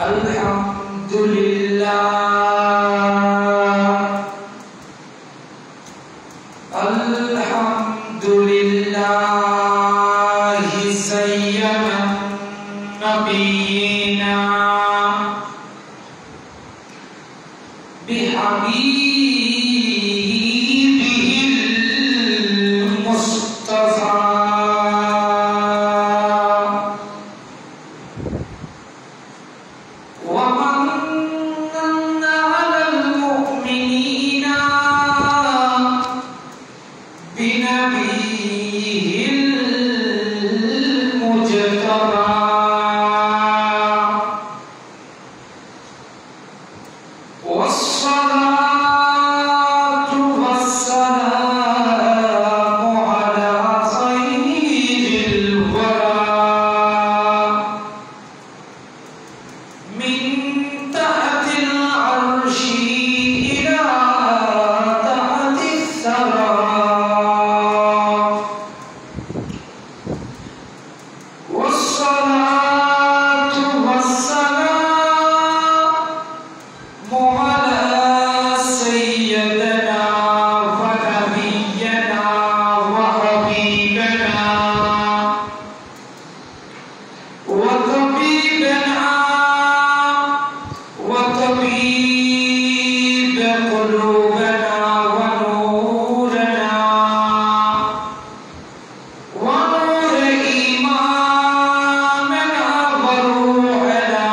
الحمد لله الحمد لله سيد نبينا بحبيبه المصطفى ومن على المؤمنين بنبيه المجتبى والصلاة والسلام على خير الورى من تحت العرش إلى تحت الثرى والصلاة والسلام على سيدنا ونبينا وحبيبنا وطبيبنا وطبيب قلوبنا ونورنا ونور إيماننا وروحنا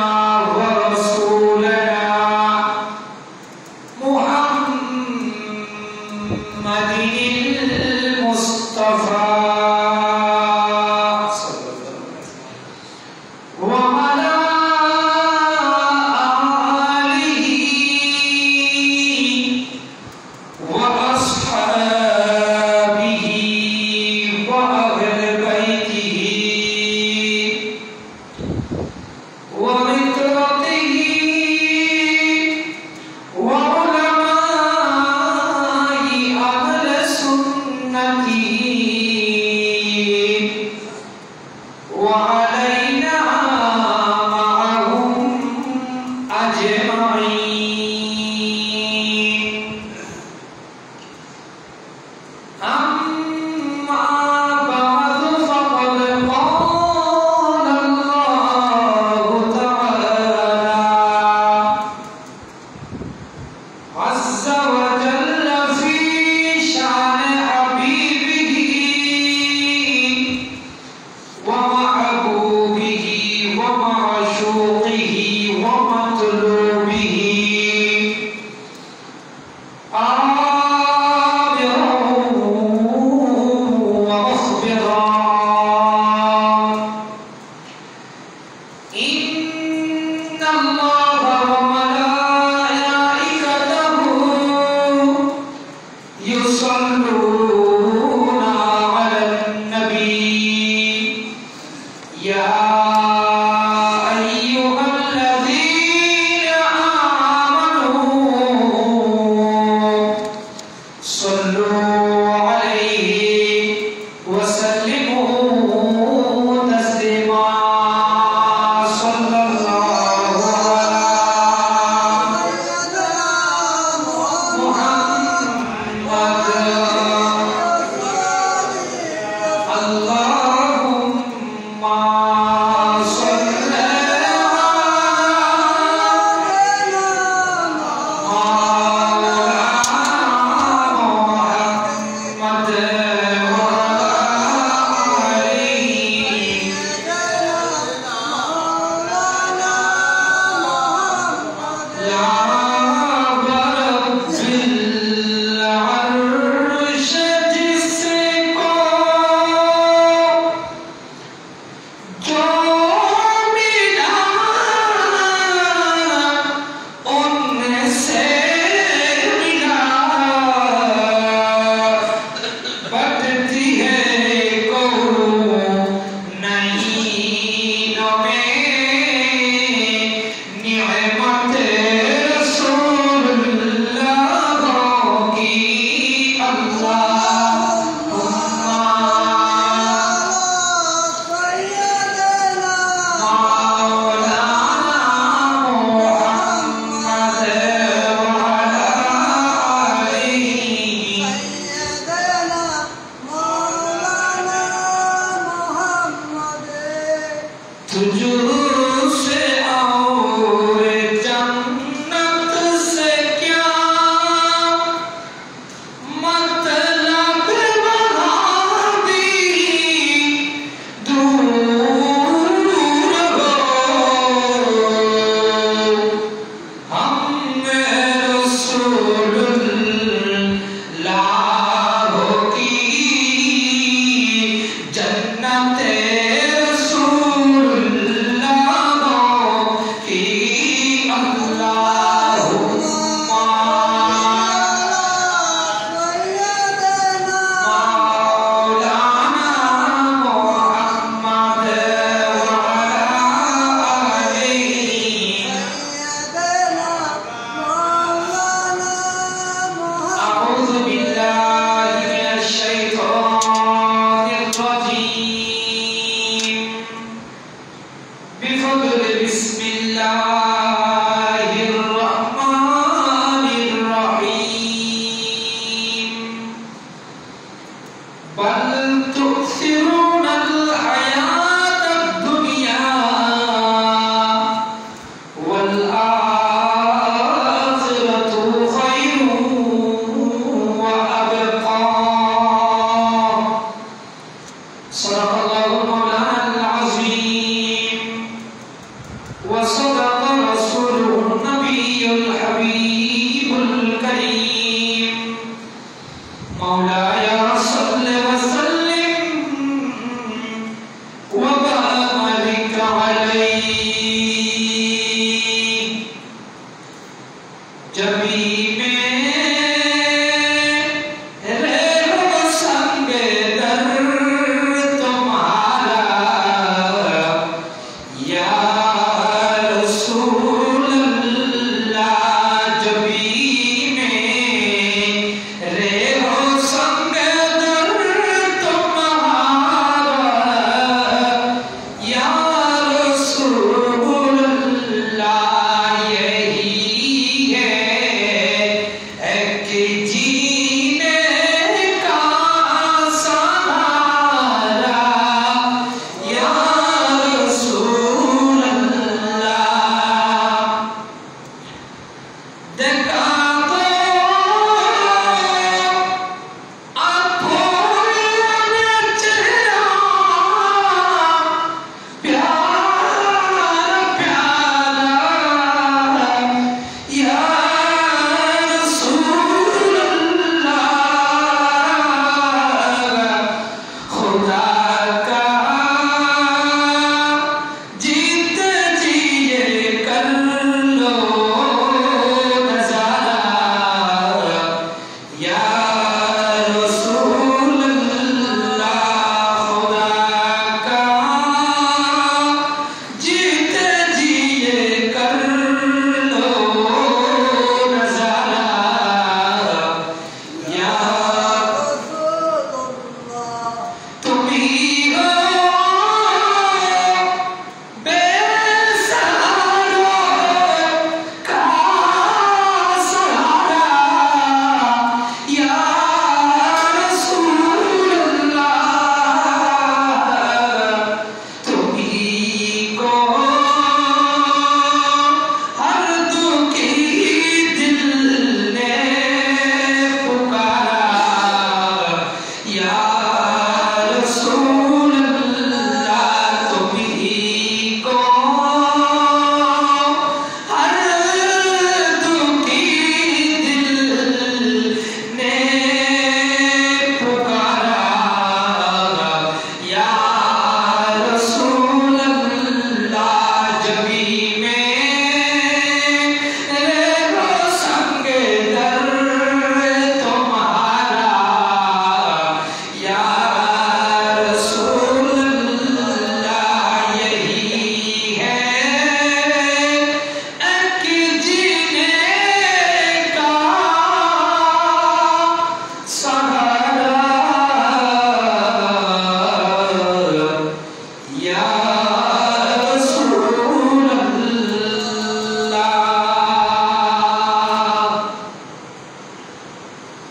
ورسولنا محمد المصطفى وعلى آله وأصحابه وأهل بيته ومترته وعلماء أهل سنته وعلينا معهم أجمعين أما بعد فقد قال الله تعالى عز وجل في شأن حبيبه ومحبوبه ومعشوقه ومطلوبه آمرا ومخبرا إن الله وملائكته يصلون على النبي يا أيها الذين آمنوا صلوا عليه وسلموا تسليما صلى الله على محمد اللهم जुजू से और जन्नत से क्या मतलब वहाँ भी दूर हो हम रसूलुल्लाह की जन्नत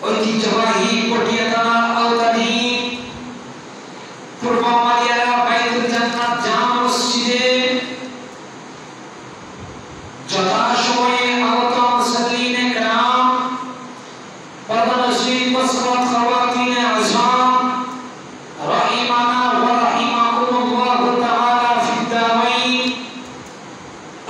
ঐতিহ্যবাহী পটিয়া থানার আওতাধীন পূর্ব মালিয়ারা বায়তুল জান্নাত জামা মসজিদে যথাসময়ে আগত মুসল্লিনে کرام পর্দানশীল মুসলমান খাওয়াতিনে আযম রাহিমানা ওয়া রাহিমাকুমুল্লাহু তাআলা ফিদ দারাইন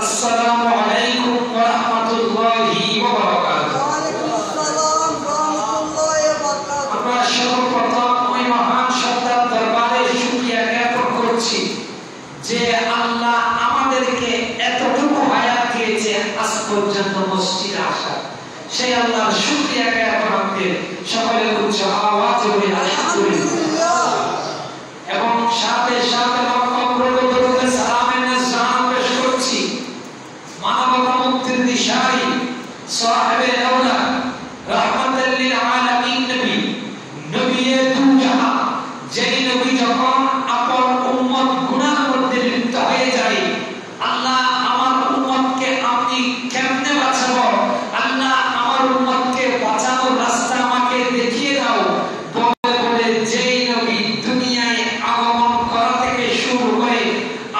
আসসালামু আলাইকুম ওয়া রাহমাতুল্লাহি ওয়া বারাকাতুহু। ওয়া আলাইকুম আসসালাম ওয়া রাহমাতুল্লাহি ওয়া বারাকাতুহু। আমরা সর্বপ্রথম ওই মহান সত্তার দরবারে শুকরিয়া জ্ঞাপন করছি যে আল্লাহ আমাদেরকে এতটুকু হায়াত দিয়েছে আজ পর্যন্ত মসজিদে আসা। সেই আল্লাহর শুকরিয়া জ্ঞাপন করতে সকলে উচ্চ আওয়াজে বলি আলহামদুলিল্লাহ। এবং সাথে সাথে অগ্রগতি সালামের নিজাম পেশ করছি মানবতা মুক্তির দিশারি সাহেবে আওলা রাহমাতুল লিল আলামিন নবী নবীয়ে দু জাহান, যেই নবী যখন আপন উম্মত গুনাহের মধ্যে লিপ্ত হয়ে যায়, আল্লাহ আমার উম্মতকে আপনি কেমনে বাঁচাবো, আল্লাহ আমার উম্মতকে বাঁচানোর রাস্তা আমাকে দেখিয়ে দাও বলে বলে যেই নবী দুনিয়ায় আগমন করা থেকে শুরু করে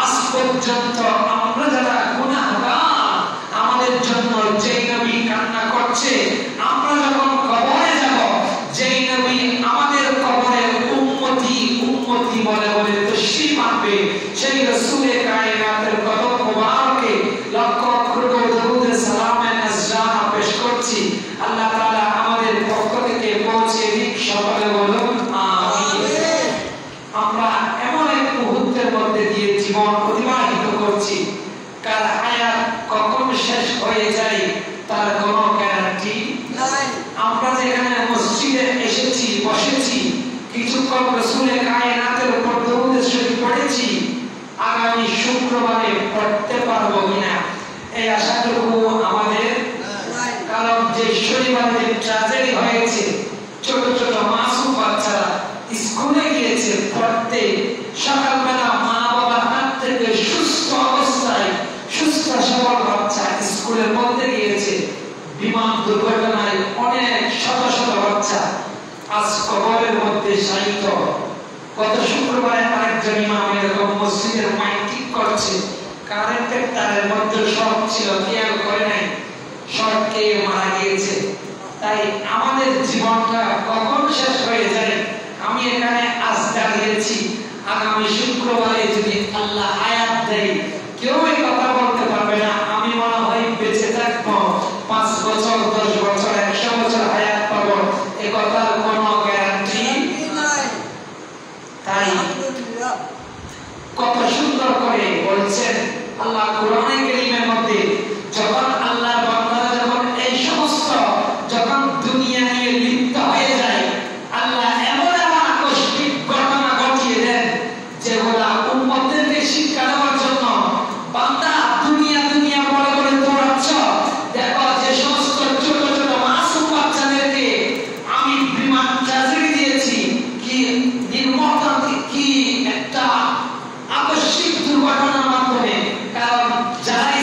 আজ পর্যন্ত আমরা যারা গুনাহগার আমাদের জন্য যেই নবী কান্না করছে, আমরা যখন কবরে যাব যেই নবী আমাদের কবরে উম্মতি উম্মতি বলে বলে তশরিফ আনবে, সেই রাসূলে কায়নাতের কদম মোবারকে লক্ষ কোটি দরুদ সালামের নিজাম পেশ করছি। আল্লাহ তাআলা আমাদের পক্ষ থেকে পৌঁছে দিক, সকলে বলুন আমিন। আমরা এমন এক মুহূর্তের মধ্যে দিয়ে জীবন অতিবাহিত করছি, কার হায়াত কখন শেষ হয়ে যায় তার কোনো গ্যারান্টি নাই। আমরা যেখানে মসজিদে এসেছি বসেছি, কিছুক্ষণ রাসূলে কায়নাতের উপর দরুদ শরীফ পড়েছি, আগামী শুক্রবারে পড়তে পারবো কিনা এই আশাটুকু আমাদের নাই। কারণ যে শনিবারে ট্র্যাজেডি হয়েছে, ছোট ছোট মাসুম বাচ্চারা স্কুলে গিয়েছে পড়তে, সকালবেলা মা বাবার হাত থেকে সুস্থ অবস্থায় সুস্থ সবল বাচ্চা স্কুলের মধ্যে গিয়েছে, বিমান দুর্ঘটনায় অনেক শত শত বাচ্চা আজ কবরের মধ্যে শায়িত। গত শুক্রবারে আরেকজন ইমাম এরকম মসজিদের মাইক ঠিক করছে, কারেন্টের তারের মধ্যে শর্ট ছিল, খেয়াল করে নাই, শর্ট খেয়ে মারা গিয়েছে। তাই আমাদের জীবনটা কখন শেষ হয়ে যায়, আমি এখানে আজ দাঁড়িয়েছি, আগামী শুক্রবারে যদি আল্লাহ হায়াত দেয় কেউ এই কথা বলতে পারবে না আমি মনে হয় বেঁচে থাকবো 5 বছর 10 বছর 100 বছর হায়াত পাবো, এ কথার কোনো গ্যারান্টি নাই। তাই আলহামদুলিল্লাহ। কত সুন্দর করে বলছেন আল্লাহ কোরআনে কারীমের মধ্যে, যখন আল্লাহর বান্দারা যখন এই সমস্ত যখন দুনিয়া নিয়ে লিপ্ত হয়ে যায়, আল্লাহ এমন এমন আকস্মিক ঘটনা ঘটিয়ে দেন যেগুলা উম্মতদেরকে শিক্ষা দেওয়ার জন্য। বান্দা দুনিয়া দুনিয়া বলে বলে দৌড়াচ্ছ, দেখো যে সমস্ত ছোট ছোট মাসুম বাচ্চাদেরকে আমি বিমান ট্র্যাজেডি দিয়েছি, কি নির্মমতা, কি একটা আকস্মিক দুর্ঘটনার মাধ্যমে। কারণ যারাই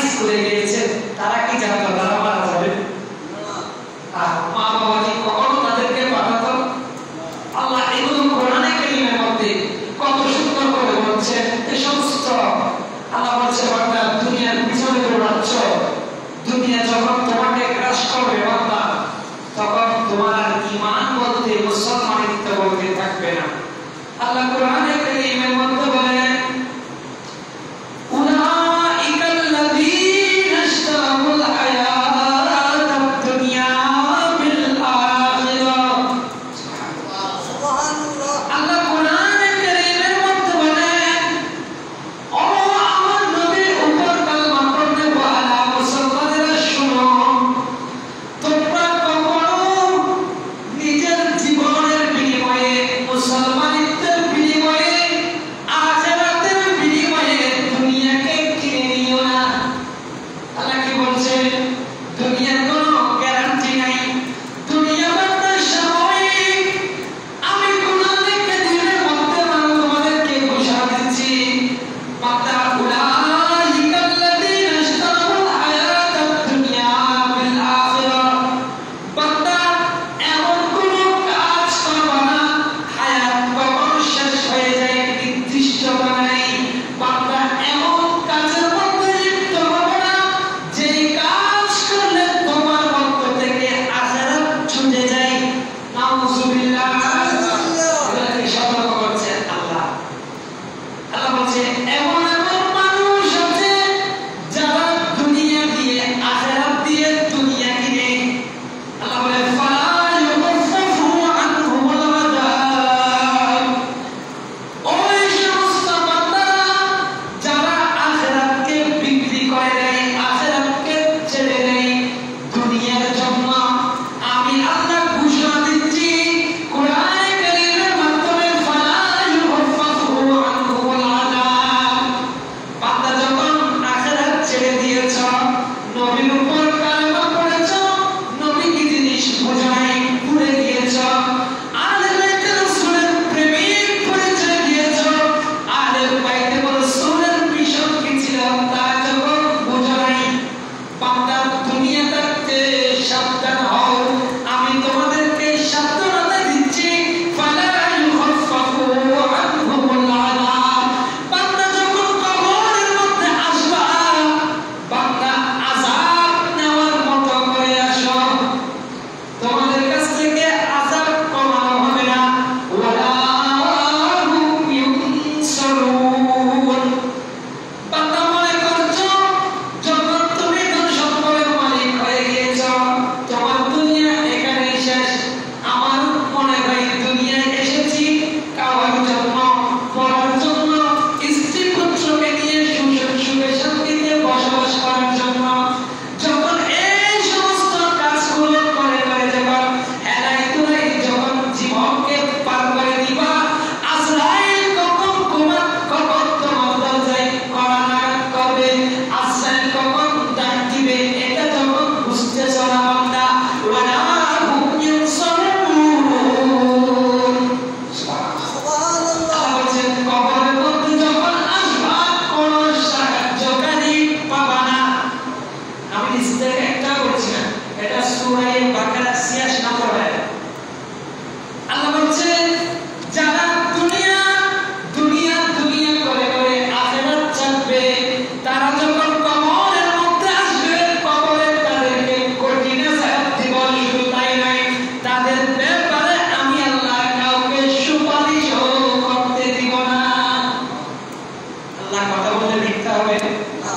আল্লাহ কথা বললে মিথ্যা হবে না।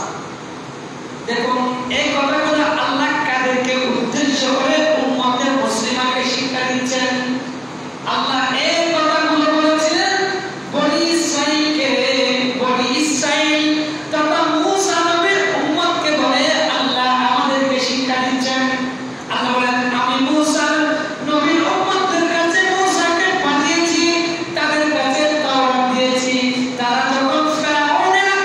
দেখুন এই কথাগুলো আল্লাহ কাদেরকে উদ্দেশ্য করে উম্মতের মুসলিমাকে শিক্ষা দিচ্ছেন। আল্লাহ এই কথাগুলো বলেছিলেন বনি ইসরাইলকে, বনি ইসরাইল তথা মূসা নবীর উম্মতকে বলে আল্লাহ আমাদেরকে শিক্ষা দিচ্ছেন। আল্লাহ বলেন আমি মূসা নবীর উম্মতদের কাছে মূসাকে পাঠিয়েছি, তাদের কাছে তাওরাত দিয়েছি। তারা যখন ফেরাউনের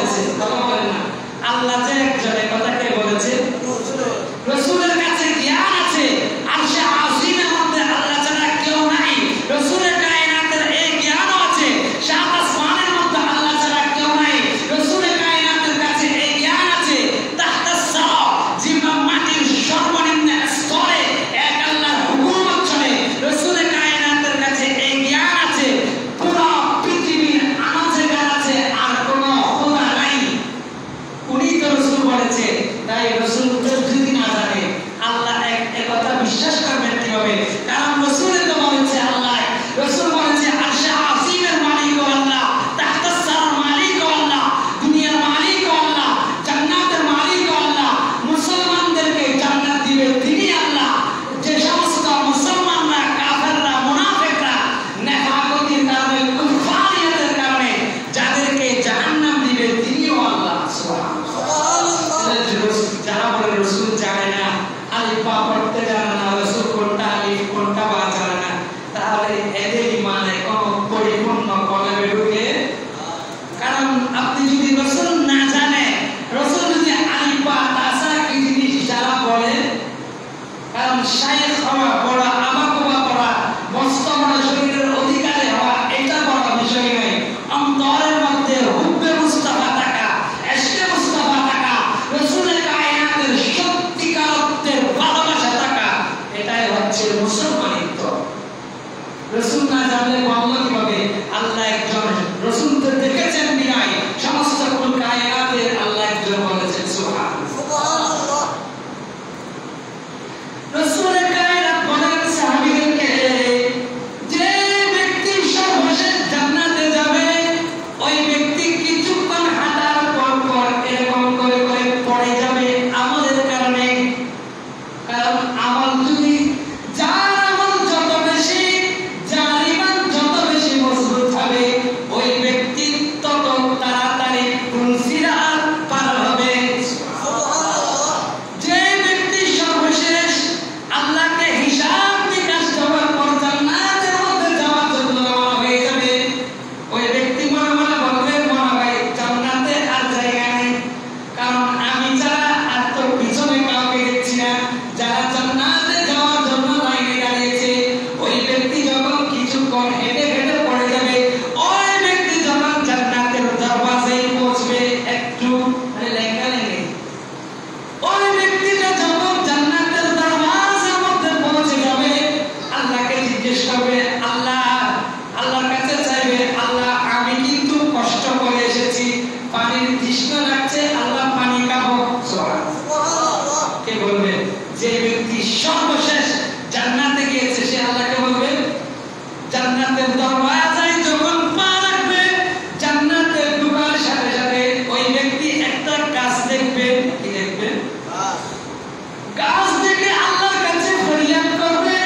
বলেছে? কথা বলেন না। আল্লাহ যে একজন, কথা কে বলেছে? রাসূলের কাছে জ্ঞান আছে, আরশে আজিমের মধ্যে আল্লাহ ছাড়া কেউ নাই। রাসূলের কায়নাতের এই জ্ঞানও আছে, সাত আসমানের মধ্যে আল্লাহ ছাড়া কেউ নাই। রাসূলের কায়নাতের কাছে এই জ্ঞান আছে, তাহতাস সারা জিম্মা মাটির সর্বনিম্ন স্তরে এক আল্লাহর হুকুমত চলে। রাসূলের কায়নাতের কাছে এই জ্ঞান আছে, পুরো পৃথিবীর আনাচে কানাচে আর কোনো খোদা নাই। উনি তো রাসূল বলেছে, তাই রাসূল যদি না জানে আল্লাহ এক কথা বিশ্বাস করবেন কিভাবে? কারণ রাসূল তো বলেছে আল্লাহ, রাসূল বলেছে আরশে আজিমের মালিক আল্লাহ, তাহতাস সারার মালিক আল্লাহ, দুনিয়ার মালিক আল্লাহ, জান্নাতের মালিক আল্লাহ, মুসলমানদেরকে জান্নাত দিবে তিনি আল্লাহ। যে সমস্ত মুসলমানরা কাফেররা মুনাফিকরা নেফাকতির কারণে কুফরিয়াতের কারণে যাদেরকে জাহান্নাম দিবে তিনিও আল্লাহ। সুবহানাল্লাহ। যারা বলে রাসূল জানে না, আলিফ বা পড়তে জানে না, রাসূল কোনটা আলিফ কোনটা বা জানে না, তাহলে এদের ইমানে কোনো পরিপূর্ণ কলবে ঢুকে? কারণ আপনি যদি রাসূল না জানে, রাসূল যদি আলিফ বা তাছাড়া কি জিনিস যারা বলে, কারণ শাইখ হওয়া, বড় আমাকুবা করা, মস্ত বড় শরীরের অধিকারী হওয়া এটা বড় বিষয় নয়। অন্তরের মধ্যে হুব্বে মুস্তাফা থাকা, ইশকে মুস্তাফা থাকা, রাসূলের কায়নাতের সত্যিকারের ভালোবাসা থাকা, এটাই হচ্ছে মুসলমানিত্ব। রাসূল না জানলে বললো কিভাবে? আল্লাহ একজন, রাসূল তো দেখেছেন বিনায় সমস্ত কুল কায়নাতের আল্লাহ একজন বলেছেন সুবহানাল্লাহ। রাসূলের কায়নাত বলেন সাহাবীদেরকে, যে ব্যক্তি সর্বশেষ জান্নাতে যাবে ওই ব্যক্তি কিছুক্ষণ হাঁটার পর এরকম করে পড়ে যাবে আমলের কারণে। কারণ আমল যদি, যার আমল যত বেশি, যার ঈমান যত বেশি মজবুত হবে, ওই ব্যক্তি তত তাড়াতাড়ি সিরাত পার হবে। সুবহানাল্লাহ। যে ব্যক্তি সর্বশেষ আল্লাহকে হিসাব নিকাশ দেওয়ার পর জান্নাতের মধ্যে যাওয়ার জন্য রওনা হয়ে যাবে, ওই ব্যক্তি মনে মনে বলবে, মনে হয় জান্নাতে আর জায়গা নেই, কারণ আমি ছাড়া আর তো পিছনে কাউকে দেখছি না। যারা জান্নাতে যাওয়ার জন্য লাইনে দাঁড়িয়েছে, ওই ব্যক্তি যখন কিছুক্ষণ হেঁটে হেঁটে পড়ে যাবে, ওই ব্যক্তি যখন জান্নাতের দরওয়াজায় পৌঁছবে, একটু লেখা নেই, ওই ব্যক্তিটা যখন জান্নাতের দরওয়াজার মধ্যে পৌঁছে যাবে, আল্লাহকে জিজ্ঞেস করবে, আল্লাহর কাছে চাইবে, আল্লাহ আমি কিন্তু কষ্ট করে এসেছি, পানির তৃষ্ণা লাগছে, আল্লাহ পানি খাবো। সুবহানাল্লাহ। কে বলবে? যে ব্যক্তি সর্বশেষ জান্নাতে গিয়েছে সে আল্লাহকে বলবে। জান্নাতের দরওয়াজায় যখন পা রাখবে, জান্নাতে ঢোকার সাথে সাথে ওই ব্যক্তি একটা গাছ দেখবে। কি দেখবে? গাছ দেখে আল্লাহর কাছে ফরিয়াদ করবে।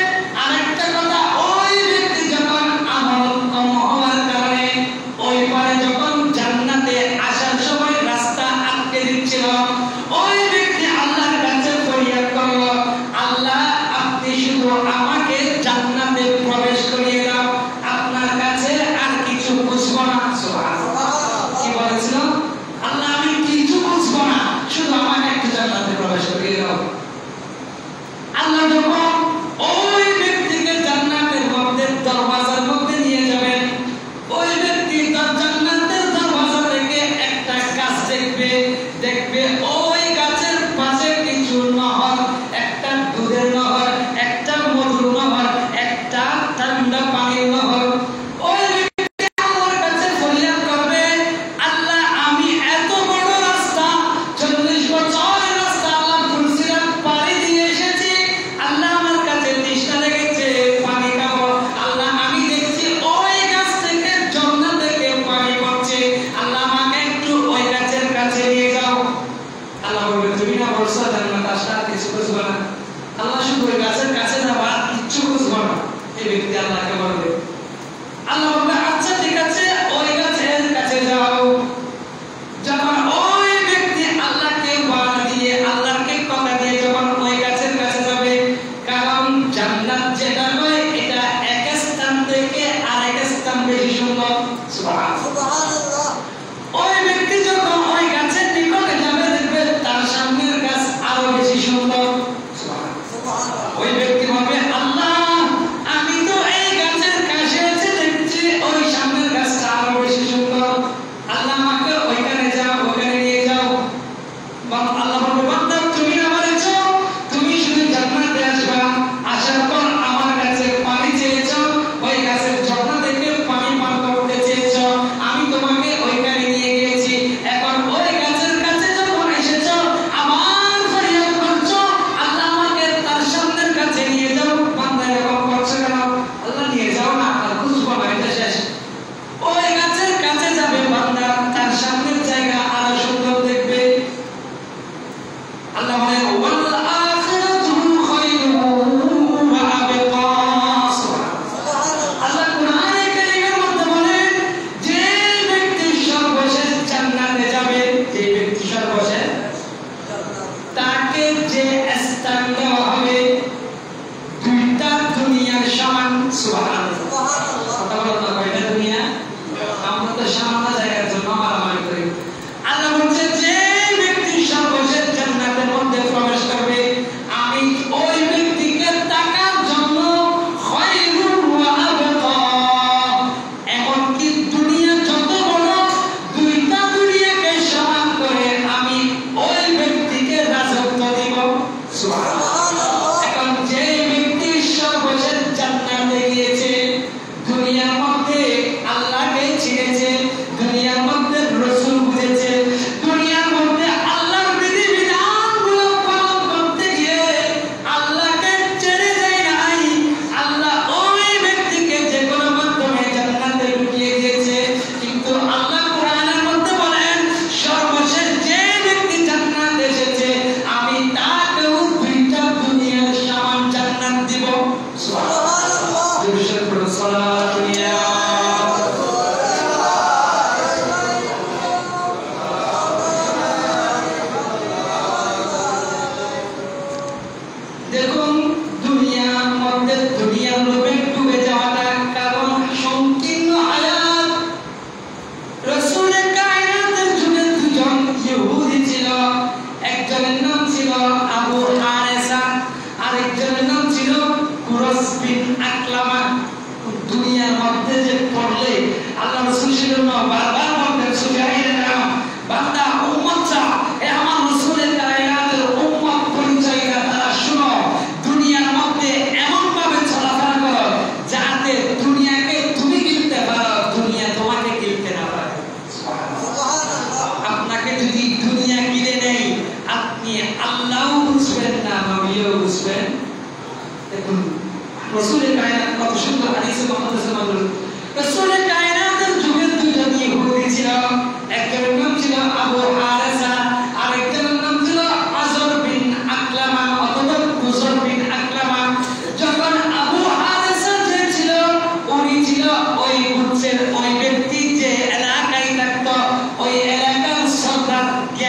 আরেকটা কথা, ওই ব্যক্তি যখন আমল কম হওয়ার কারণে ওই পারে যখন জান্নাতে আসার সময় রাস্তা আটকে দিচ্ছিল, ওই ব্যক্তি আল্লাহর কাছে ফরিয়াদ করলো, আল্লাহ আপনি শুধু আমাকে জান্নাতে প্রবেশ করিয়ে দাও, আপনার কাছে আর কিছু বুঝবো না। সুবহানাল্লাহ। কি বলেছিল? আল্লাহ আমি কিছু বুঝবো না, শুধু আমাকে একটু জান্নাতে প্রবেশ করিয়ে দাও। আল্লাহ যখন ওই ব্যক্তিকে জান্নাতের মধ্যে দরওয়াজার মধ্যে নিয়ে যাবেন, ওই ব্যক্তি জান্নাতের দরওয়াজা থেকে একটা গাছ দেখবে। ওই গাছের পাশে কিছু নহর, একটা দুধের নহর, একটা মধুর নহর, একটা ঠান্ডা পানির নহর। ওই ব্যক্তি আল্লাহর কাছে ফরিয়াদ করবে, আল্লাহ আমি এত বড় রাস্তা, 40 বছরের রাস্তা আল্লাহ ফুলসিরাত পাড়ি দিয়ে এসেছি, আল্লাহ আমার কাছে তৃষ্ণা লেগেছে, পানি খাবো। আল্লাহ আমি দেখছি ওই গাছ থেকে ঝর্ণা থেকে পানি পড়ছে, আল্লাহ আমাকে একটু ওই গাছের কাছে নিয়ে যাও। আল্লাহ বলবে, তুমি না বলছো জান্নাত আসলে আর কিছু বুঝবো না, আল্লাহ শুধু ওই গাছের কাছে যাবো আর কিচ্ছু বুঝবো না। এই ব্যক্তি আল্লাহকে বলবে, আল্লাহ বলবে আচ্ছা ঠিক আছে, ওই গাছের কাছে যাও। যখন ওই ব্যক্তি আল্লাহকে ওয়াদা দিয়ে, আল্লাহকে কথা দিয়ে যখন ওই গাছের কাছে যাবে, কারণ জান্নাত যেটা নয় এটা এক স্থান থেকে আরেক স্থান বেশি সুন্দর। সুবহানাল্লাহ। ওই ব্যক্তি যখন ওই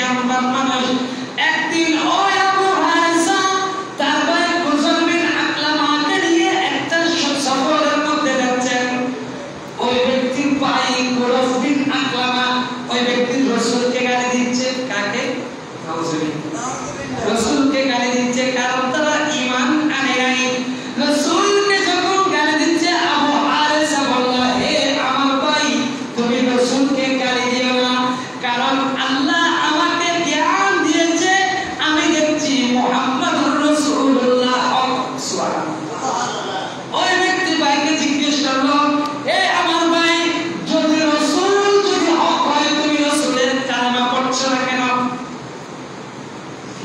জ্ঞানবান মানুষ। একদিন ওই আবু হারিসা তার ভাই কুসল বিন আকলামাকে নিয়ে একটা সফরের মধ্যে যাচ্ছেন। ওই ব্যক্তির ভাই কুসল বিন আকলামা ওই ব্যক্তির রাসূলকে গালি দিচ্ছে। কাকে? রাসূলকে গালি দিচ্ছে, কারণ তারা ঈমান আনে নাই। রাসূলকে যখন গালি দিচ্ছে, আবু হারিসা বলল, হে আমার ভাই, তুমি রাসূলকে গালি দিও না, কারণ আল্লাহ আমাকে জ্ঞান দিয়েছে, আমি দেখছি মুহাম্মদুর রাসূলুল্লাহ। সুবহানাল্লাহ। ওই ব্যক্তি ভাইকে জিজ্ঞেস করলো, হে আমার ভাই, যদি রাসূল যদি হক হয়, তুমি রাসূলের কালেমা পড়ছো না কেন?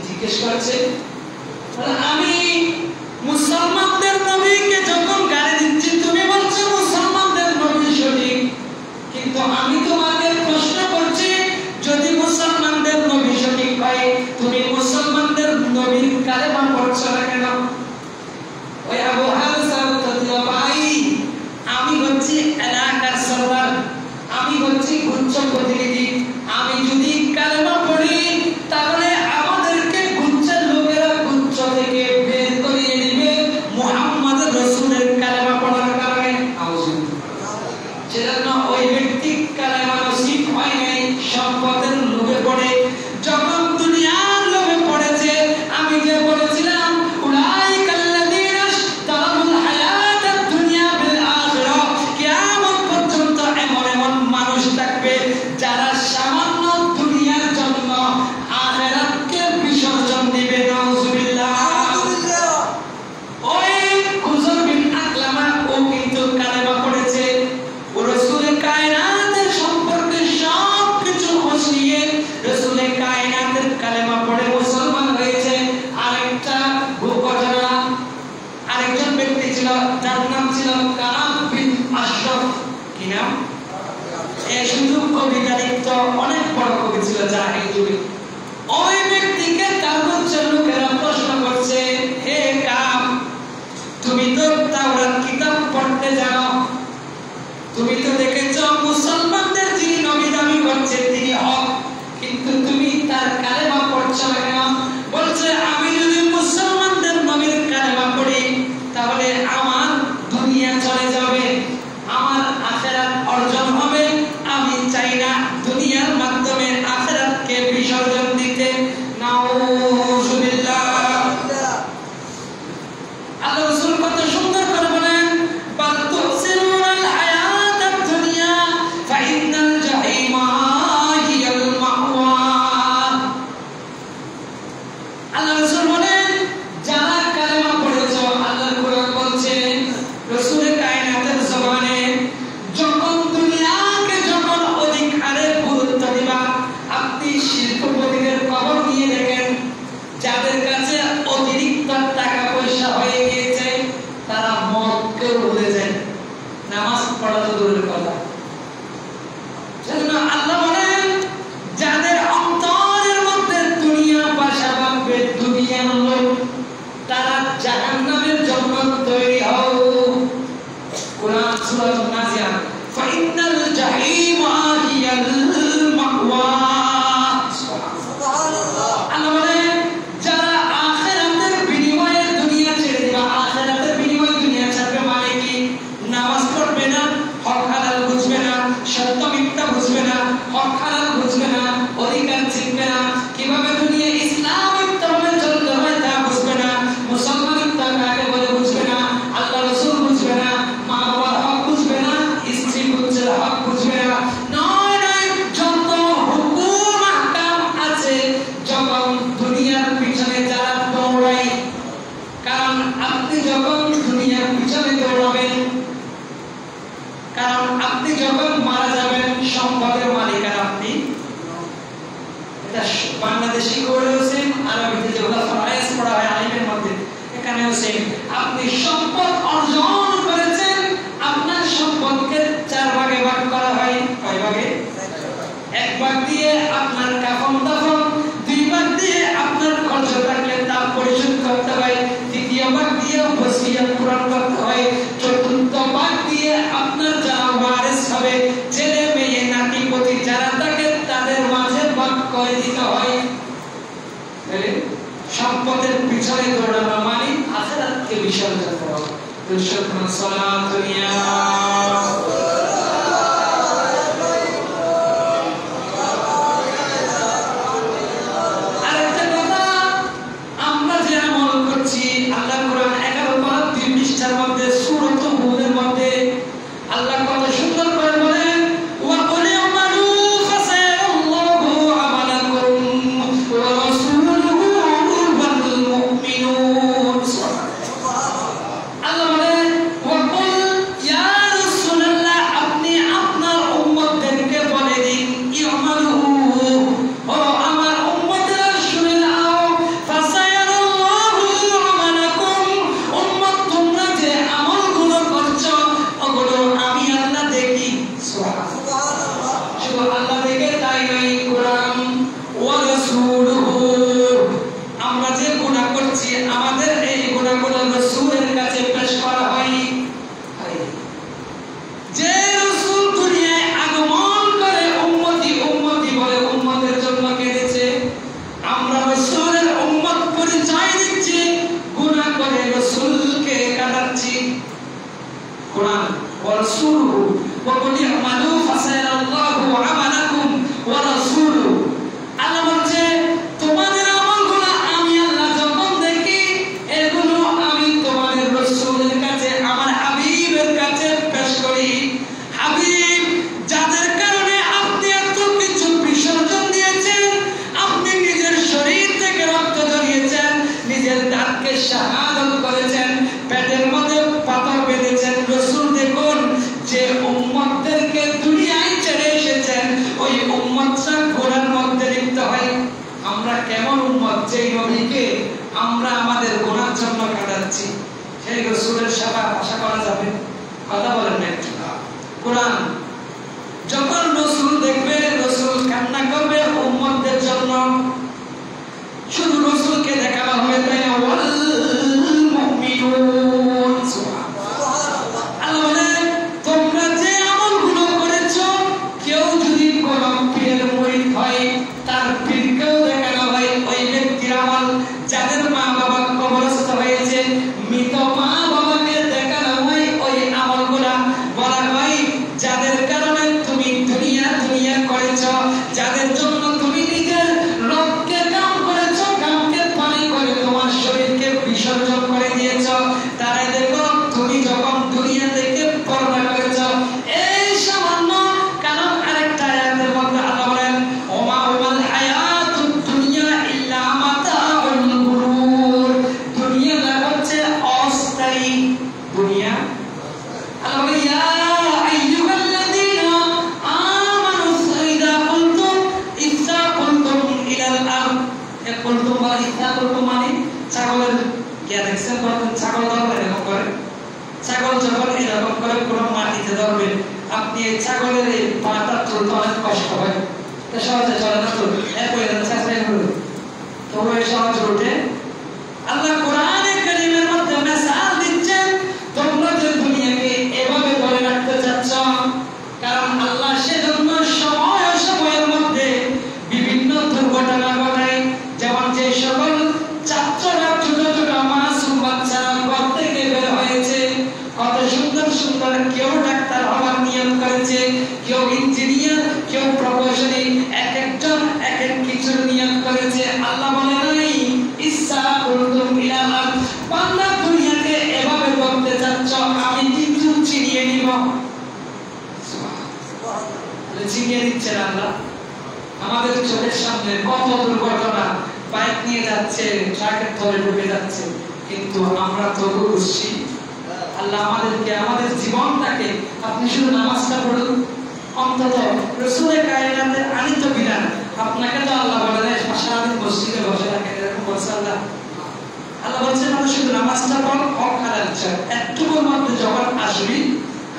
জিজ্ঞেস করছে, আমি মুসলমানদের নবীকে যখন গালি দিচ্ছি, তুমি বলছো মুসলমানদের নবী সঠিক, কিন্তু আমি তোমাকে প্রশ্ন করছি, যদি মুসলমানদের নবী সঠিক হয়, তুমি মুসলমানদের নবীর কালেমা পড়ছো না কেন? ওই আবু হারিসা বলল, ভাই, আমি হচ্ছি এলাকার সরদার, আমি হচ্ছি গুচ্ছ প্রতিনিধি, আমি যদি কালেমা পড়ি তাহলে আমাদেরকে গুচ্ছের লোকেরা গুচ্ছ থেকে বের করিয়ে দিবে মুহাম্মদ রাসূলের কালেমা পড়ার কারণে। সেজন্য ওই ব্যক্তি কালেমা নসিব হয় নাই, সম্পদের লোভে পড়ে। যখন দুনিয়ার লোভে পড়েছে, আমি যে বলেছিলাম, উলাইকাল্লাযীনা ইশতারাউল হায়াতাদ দুনিয়া বিল আখিরাহ, কিয়ামত পর্যন্ত এমন এমন মানুষ থাকবে যারা সামান্য দুনিয়ার জন্য আখিরাতকে বিসর্জন দিবে। নাউজুবিল্লাহ। ওই কুসল বিন আকলামা ও কিন্তু কালেমা পড়েছে, ও রাসূলের কায়নাতের সম্পর্কে সবকিছু খোঁজ নিয়ে রাসূলের কায়নাতের কালেমা পড়ে মুসলমান হয়েছে। আরেকটা ঘটনা, আরেকজন ব্যক্তি ছিল, যার নাম ছিল কাব বিন আশরাফ। কি নাম? এ শুধু কবিতা লিখত, অনেক বড় কবি ছিল জাহিল যুগে। ওই ব্যক্তিকে কাবুচ্ছের লোকেরা প্রশ্ন করছে, হে কাব, তুমি তো তাওরাত কিতাব পড়তে জানো, তুমি তো দেখেছো মুসলমানদের যিনি নবী দাবি করছে তিনি হক, কিন্তু তুমি তার কালেমা পড়ছো না কেন? বলছে, আমি যদি মুসলমানদের নবীর কালেমা পড়ি তাহলে আমার দুনিয়া চলে যাবে, আমার আখিরাত অর্জন হবে। আমি চাই না দুনিয়ার মাধ্যমে আখিরাতকে বিসর্জন দিতে। নাউজুবিল্লাহ। আল্লাহ রাসূল কত সুন্দর করে বলেন, বাল তুসিরুনাল হায়াতাদ দুনিয়া ফা ইন্নাল জাহিমা হিয়াল মাওয়া। আল্লাহ রাসূল বলেন, যারা কালেমা পড়েছো, আল্লাহর কোরআন বলছে, রাসূলের কায়নাতের জবানে, যখন দুনিয়াকে যখন অধিক হারে গুরুত্ব দিবা, আপনি শিল্পপতিদের খবর নিয়ে দেখেন, যাদের কাছে অতিরিক্ত টাকা পয়সা হয়ে গিয়েছে, তারা মদকে ভুলে যায়, নামাজ পড়া তো দূরের কথা। সেজন্য আল্লাহ বলেন, যাদের অন্তরের মধ্যে দুনিয়া বাসা বাঁধবে, দুনিয়ার লোভ, তারা জাহান্নামের জন্য তৈরি হও। কোরআন সূরা নাজিয়াত, ফাইনাল জাহিমা হিয়াল মাওয়া। সুবহানাল্লাহ। আল্লাহ বলেন, যারা আখিরাতের বিনিময়ে দুনিয়া ছেড়ে দিবে, আখিরাতের বিনিময়ে দুনিয়া ছাড়বে মানে কি? নামাজ পড়বে না, হক হালাল বুঝবে না, সত্য মিথ্যা বুঝবে না, হক হালাল বুঝবে না, অধিকার চিনবে না, কিভাবে দুনিয়া ইসলামিক ধর্মে চলতে হয় তা বুঝবে না, মুসলমানের ধর্ম আগে বলে বুঝবে না, আল্লাহ রাসূল বুঝবে না, মা বাবার হক বুঝবে না, স্ত্রী পুত্রের হক বুঝবে না। নয় নয়, যত হুকুম আহকাম আছে, যখন দুনিয়ার পিছনে যারা দৌড়ায়, কারণ আপনি যখন দুনিয়ার পিছনে দৌড়াবেন, কারণ আপনি যখন মারা যাবেন, সম্পদের মালিকানা আপনি। এটা বাংলাদেশি কোডেও সেম, আরবিতে যেগুলো ফরায়েজ পড়া হয় আলিমের মধ্যে, এখানেও সেম। আপনি সম্পদ অর্জন করেছেন, আপনার সম্পদকে 4 ভাগে ভাগ করা হয়। কয় ভাগে? 1 ভাগ দিয়ে আপনার কাফন দাফন, 2 ভাগ দিয়ে আপনার খরচ থাকলে তা পরিশোধ করতে হয়, 3য় ভাগ দিয়ে ওসিয়ত পূরণ করতে হয়, 4র্থ ভাগ দিয়ে আপনার যারা ওয়ারিস হবে, ছেলে মেয়ে নাতি পতি যারা থাকে তাদের মাঝে ভাগ করে দিতে হয়। সম্পদের পিছনে দৌড়ানো মানে আখিরাতকে বিসর্জন করা। শুকরান সালাতু ইয়া আরেকটা কথা, আমরা যে আমল করছি, আল্লাহ কোরআন 11 পারা 3 পৃষ্ঠার মধ্যে সূরাত হুদের মধ্যে আল্লাহ কত সুন্দর করে বলেন, ওয়া কুল আমালু ফাসায়াল্লাহু আমালাকুম ওয়া রাসূলুহু ওয়াল মুমিনুন। আল্লাহ বলেন, ওয়া কুল ইয়া রাসূলুল্লাহ, আপনি আপনার উম্মতদেরকে বলে দিন, ইমালু, ও আমার উম্মতেরা শুনে নাও, ফাসায়াল্লাহু আমালাকুম, উম্মত তোমরা যে আমলগুলো করছো ওগুলো আমি আল্লাহ দেখি। সুবহানাল্লাহ। শুধু আল্লাহ দেখে তাই নয়, কোরআন ওয়া রাসূলুহু, আমরা যে গুনাহ করছি আমাদের এই গুনাহগুলো রাসূলের কাছে পেশ করা হয়। যে রাসূল দুনিয়ায় আগমন করে উম্মতি উম্মতি বলে উম্মতের জন্য কেঁদেছে, আমরা রাসূলের উম্মত পরিচয় দিচ্ছি, গুনাহ করে রাসূলকে কাঁদাচ্ছি। কোরআন ওয়া রাসূলুহু ওয়া কুল ইয়ামালু ফাসায়াল্লাহু আমালাকুম ওয়া রাসূলুহু, আল্লাহ বলছে তোমাদের আমলগুলো আমি আল্লাহ যখন দেখি, এগুলো আমি তোমাদের রাসূলের কাছে, আমার হাবিবের কাছে পেশ করি। হাবিব, যাদের কারণে আপনি এত কিছু বিসর্জন দিয়েছেন, আপনি নিজের শরীর থেকে রক্ত ঝরিয়েছেন, নিজের দাঁতকে শাহাদাত করেছেন, পেটের মধ্যে পাথর বেঁধেছেন, রাসূল দেখুন যে উম্মতদেরকে দুনিয়ায় ছেড়ে এসেছেন, ওই উম্মতরা গুনাহের মধ্যে লিপ্ত হয়। আমরা কেমন উম্মত, যেই নবীকে আমরা আমাদের গুনার জন্য কাটাচ্ছি, সেই রাসূলের শাফাআত আশা করা যাবে? কথা বলেন না একটু। কোরআন যখন রাসূল দেখবে, রাসূল কান্না করবে উম্মতদের জন্য, শুধু রাসূলকে দেখানো হবে তাই না, ওয়াল মুমিনুন। সুবহানাল্লাহ। আল্লাহ বলেন, তোমরা যে আমলগুলো করেছো, কেউ যদি কোনো পীরের মুরিদ হয়, তার পীরকেও দেখানো হয় ওই ব্যক্তির আমল। যাদের মা বাবা কবরস্থ হয়েছে, মৃত মা বাবাকে দেখানো হয় ওই আমলগুলা। বলা হয়, যাদের কারণে তুমি দুনিয়া দুনিয়া করেছো, যাদের জন্য তুমি নিজের রক্তকে কাম করেছো, কামকে পানি করে তোমার শরীরকে বিসর্জন করে দিয়েছো, তারাই দেখো তুমি যখন দুনিয়া থেকে পর্দা করেছো। এই সামান্য কারণ আরেকটা আয়াতের মধ্যে আল্লাহ বলেন, ওমা ওয়াল হায়াতুদ দুনিয়া ইল্লা মাতাউল গুরুর, দুনিয়াটা হচ্ছে অস্থায়ী। দুনিয়া আল্লাহ বলে, ইয়া আইয়ুহাল্লাযীনা আমানু ইযা কুলতুম ইলাল আরদ, কুলতুম বা ইযা কুলতুম মানে ছাগলের কে দেখছেন, ছাগল ধরলে এরকম করে, ছাগল যখন এরকম করে কোনো মাটিতে ধরবে, আপনি এই ছাগলের এই পাটা তুলতে অনেক কষ্ট হয়, তো সহজে চলে না, তো তোমরা সহজ উঠে। আল্লাহ কোরআনে কারীমের মধ্যে মেসাল দিচ্ছেন, তোমরা যে দুনিয়াকে এভাবে ধরে রাখতে চাচ্ছ, কারণ আল্লাহ সেজন্য সময় সময়ের মধ্যে বিভিন্ন দুর্ঘটনা ঘটায়। যেমন যে সকল ছাত্ররা ছোট ছোট মাসুম বাচ্চারা ঘর থেকে বের হয়েছে, কত সুন্দর সুন্দর, কেউ ডাক্তার হওয়ার নিয়ত করেছে, কেউ ইঞ্জিনিয়ার, কেউ প্রকৌশলী, এক একজন এক এক কিছুর নিয়ত করেছে। আল্লাহ বলে নাই, ইচ্ছা করতুম ইলাল আরদ, বান্দা দুনিয়াকে এভাবে করতে চাচ্ছ, আমি কিছু চিনিয়ে নিব। সুবহানাল্লাহ। চিনিয়ে দিচ্ছেন আল্লাহ। আমাদের চোখের সামনে কত দুর্ঘটনা, বাইক নিয়ে যাচ্ছে, ট্রাকের তলে ঢুকে যাচ্ছে, কিন্তু আমরা তবু খুশি। আল্লাহ আমাদেরকে, আমাদের জীবনটাকে, আপনি শুধু নামাজটা পড়ুন, অন্তত রাসূলের কায়নাতে আনিত বিধান, আপনাকে তো আল্লাহ বলেন সারাদিন মসজিদে বসে থাকেন, এরকম বলছে আল্লাহ। আল্লাহ বলছেন আমরা শুধু নামাজটা পড়, অখারাপ একটুকুর মধ্যে যখন আসবি,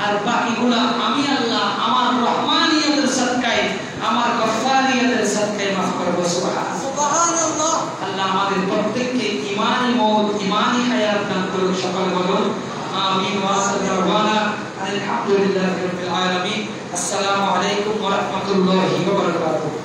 আর বাকিগুলা আমি আল্লাহ আমার রহমানিয়তের সাদকায়, আমার গফফারিয়তের সাদকায় মাফ করব। সুবহানাল্লাহ। আল্লাহ আমাদের প্রত্যেককে ঈমানি মওত, ঈমানি হায়াত দান করুন। সকলে বলুন আমিন। ওয়া সাল্লাল্লাহু আলহামদুলিল্লাহি রাব্বিল আলামিন। আসসালামু আলাইকুম ওয়া রাহমাতুল্লাহি ওয়া বারাকাতুহু।